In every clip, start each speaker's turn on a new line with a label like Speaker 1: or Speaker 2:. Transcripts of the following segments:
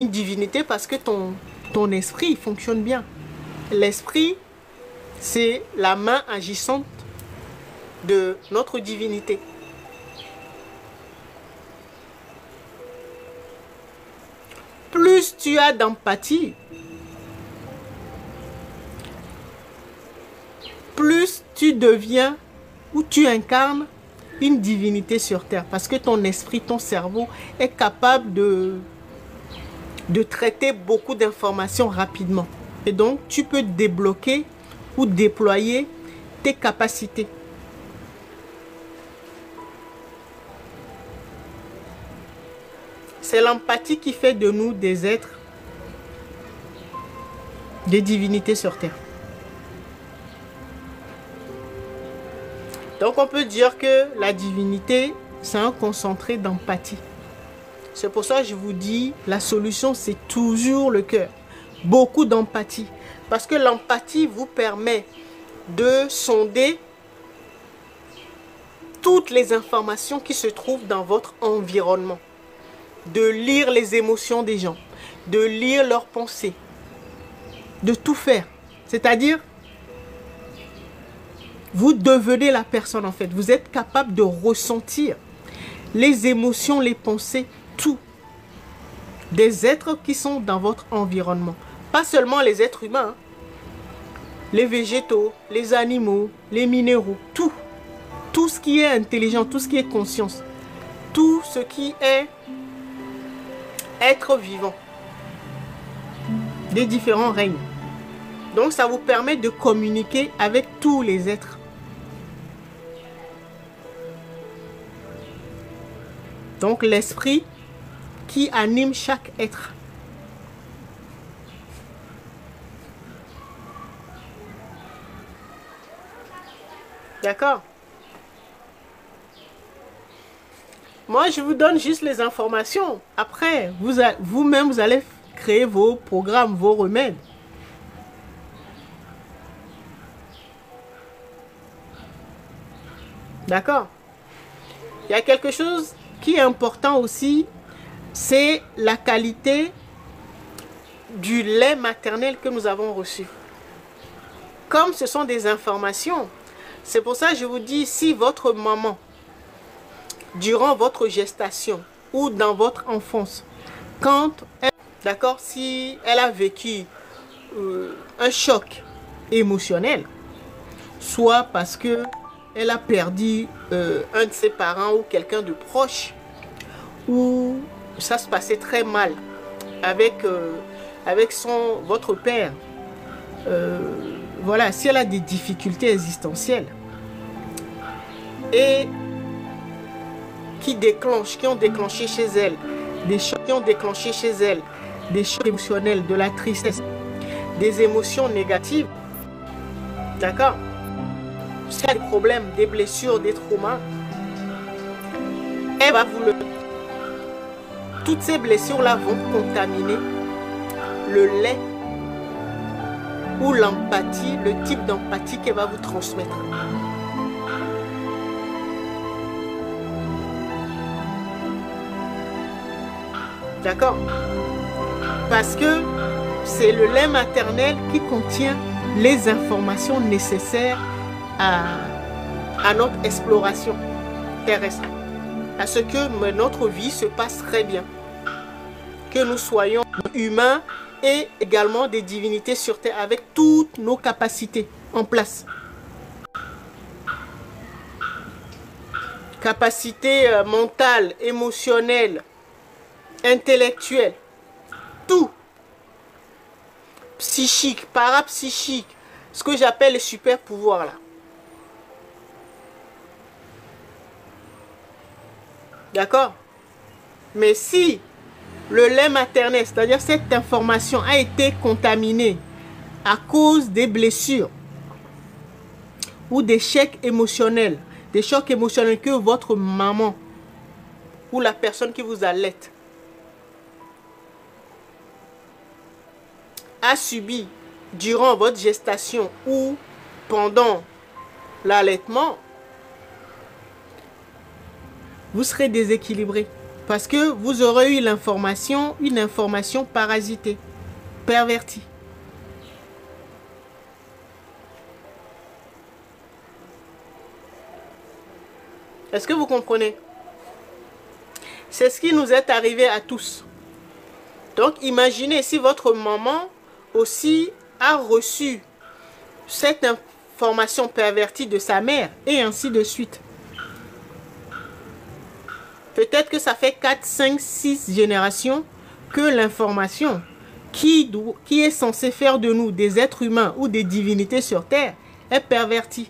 Speaker 1: une divinité parce que ton esprit fonctionne bien. L'esprit, c'est la main agissante de notre divinité. Plus tu as d'empathie, plus tu deviens ou tu incarnes une divinité sur terre. Parce que ton esprit, ton cerveau est capable de traiter beaucoup d'informations rapidement. Et donc, tu peux débloquer ou déployer tes capacités. C'est l'empathie qui fait de nous des êtres, des divinités sur terre. Donc, on peut dire que la divinité, c'est un concentré d'empathie. C'est pour ça que je vous dis, la solution, c'est toujours le cœur. Beaucoup d'empathie. Parce que l'empathie vous permet de sonder toutes les informations qui se trouvent dans votre environnement. De lire les émotions des gens. De lire leurs pensées. De tout faire. C'est-à-dire, vous devenez la personne en fait. Vous êtes capable de ressentir les émotions, les pensées, tout. Des êtres qui sont dans votre environnement. Pas seulement les êtres humains. Les végétaux, les animaux, les minéraux, tout. Tout ce qui est intelligent, tout ce qui est conscience. Tout ce qui est être vivant. Des différents règnes. Donc ça vous permet de communiquer avec tous les êtres. Donc l'esprit qui anime chaque être. D'accord? Moi, je vous donne juste les informations. Après, vous-même, vous allez créer vos programmes, vos remèdes. D'accord? Il y a quelque chose qui est important aussi, c'est la qualité du lait maternel que nous avons reçu. Comme ce sont des informations, c'est pour ça que je vous dis, si votre maman, durant votre gestation ou dans votre enfance, quand elle, d'accord, si elle a vécu un choc émotionnel, soit parce que elle a perdu un de ses parents ou quelqu'un de proche, ou ça se passait très mal avec votre père, voilà, si elle a des difficultés existentielles et qui ont déclenché chez elle des chocs, qui ont déclenché chez elle des chocs émotionnels, de la tristesse, des émotions négatives, d'accord, s'il y a des problèmes, des blessures, des traumas, elle va vous le... Toutes ces blessures-là vont contaminer le lait ou l'empathie, le type d'empathie qu'elle va vous transmettre. D'accord? Parce que c'est le lait maternel qui contient les informations nécessaires à notre exploration terrestre. À ce que notre vie se passe très bien. Que nous soyons humains et également des divinités sur terre avec toutes nos capacités en place. Capacités mentales, émotionnelles, intellectuelles, tout. Psychique, parapsychique, ce que j'appelle les super pouvoirs là. D'accord? Mais si le lait maternel, c'est-à-dire cette information a été contaminée à cause des blessures ou des chocs émotionnels que votre maman ou la personne qui vous allaite a subi durant votre gestation ou pendant l'allaitement, vous serez déséquilibré. Parce que vous aurez eu l'information, une information parasitée, pervertie. Est-ce que vous comprenez? C'est ce qui nous est arrivé à tous. Donc imaginez si votre maman aussi a reçu cette information pervertie de sa mère et ainsi de suite. Peut-être que ça fait 4, 5, 6 générations que l'information qui est censée faire de nous des êtres humains ou des divinités sur terre est pervertie.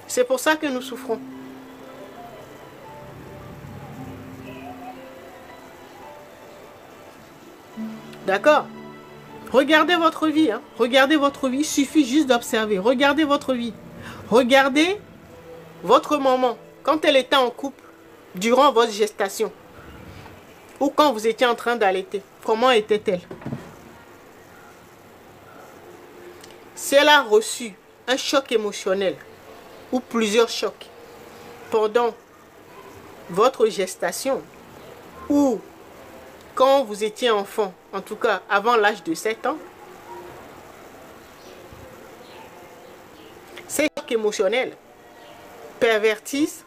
Speaker 1: C'est pour ça que nous souffrons. D'accord? Regardez votre vie. Hein? Regardez votre vie. Il suffit juste d'observer. Regardez votre vie. Regardez votre maman. Quand elle était en couple, durant votre gestation, ou quand vous étiez en train d'allaiter, comment était-elle? Si elle a reçu un choc émotionnel, ou plusieurs chocs, pendant votre gestation, ou quand vous étiez enfant, en tout cas avant l'âge de 7 ans, ces chocs émotionnels pervertissent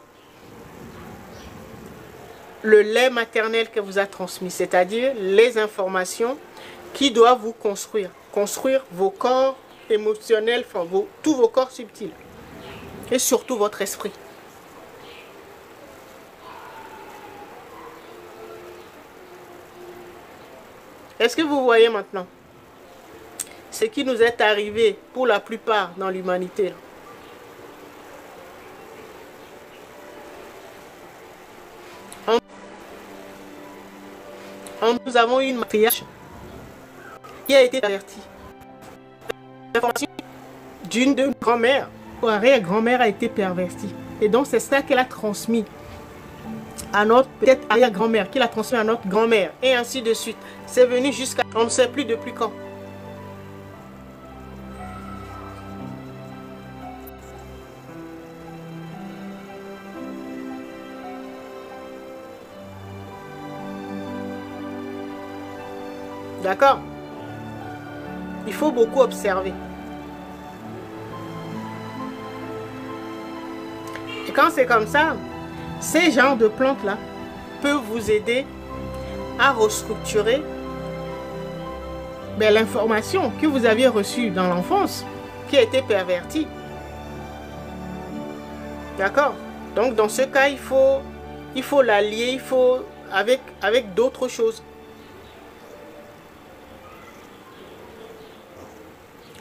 Speaker 1: le lait maternel que vous a transmis, c'est-à-dire les informations qui doivent vous construire vos corps émotionnels, enfin tous vos corps subtils et surtout votre esprit. Est-ce que vous voyez maintenant ce qui nous est arrivé pour la plupart dans l'humanité? Nous avons une matriarche qui a été avertie. L'information d'une de grand-mère ou arrière-grand-mère a été pervertie. Et donc c'est ça qu'elle a transmis à notre peut-être arrière-grand-mère, qui l'a transmis à notre grand-mère, et ainsi de suite. C'est venu jusqu'à on ne sait plus depuis quand. D'accord? Il faut beaucoup observer. Et quand c'est comme ça, ces genres de plantes-là peuvent vous aider à restructurer l'information que vous aviez reçue dans l'enfance, qui a été pervertie. D'accord? Donc dans ce cas, il faut l'allier, avec d'autres choses.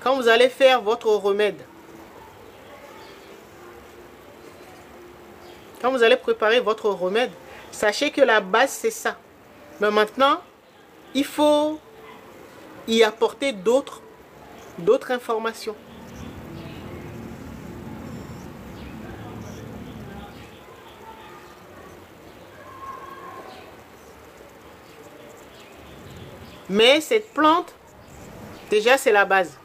Speaker 1: Quand vous allez faire votre remède, quand vous allez préparer votre remède, sachez que la base c'est ça. Mais maintenant, il faut y apporter d'autres informations. Mais cette plante, déjà c'est la base.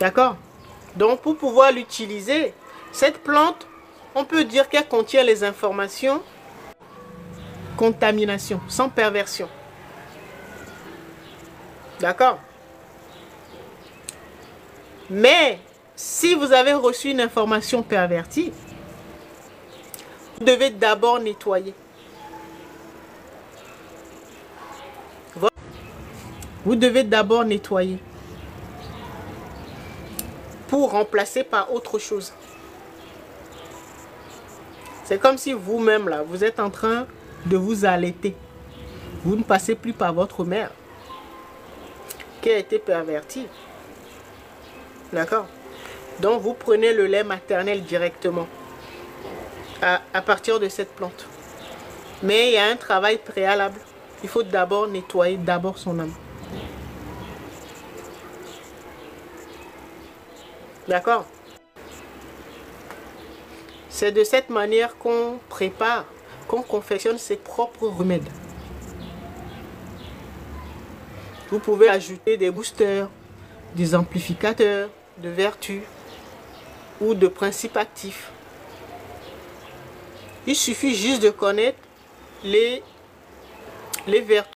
Speaker 1: D'accord? Donc pour pouvoir l'utiliser, cette plante, on peut dire qu'elle contient les informations contamination, sans perversion. D'accord? Mais si vous avez reçu une information pervertie, vous devez d'abord nettoyer. Vous devez d'abord nettoyer pour remplacer par autre chose. C'est comme si vous-même, là, vous êtes en train de vous allaiter. Vous ne passez plus par votre mère qui a été pervertie. D'accord? Donc, vous prenez le lait maternel directement à partir de cette plante. Mais il y a un travail préalable. Il faut d'abord nettoyer d'abord son âme. D'accord? C'est de cette manière qu'on prépare, qu'on confectionne ses propres remèdes. Vous pouvez ajouter des boosters, des amplificateurs, de vertus ou de principes actifs. Il suffit juste de connaître les vertus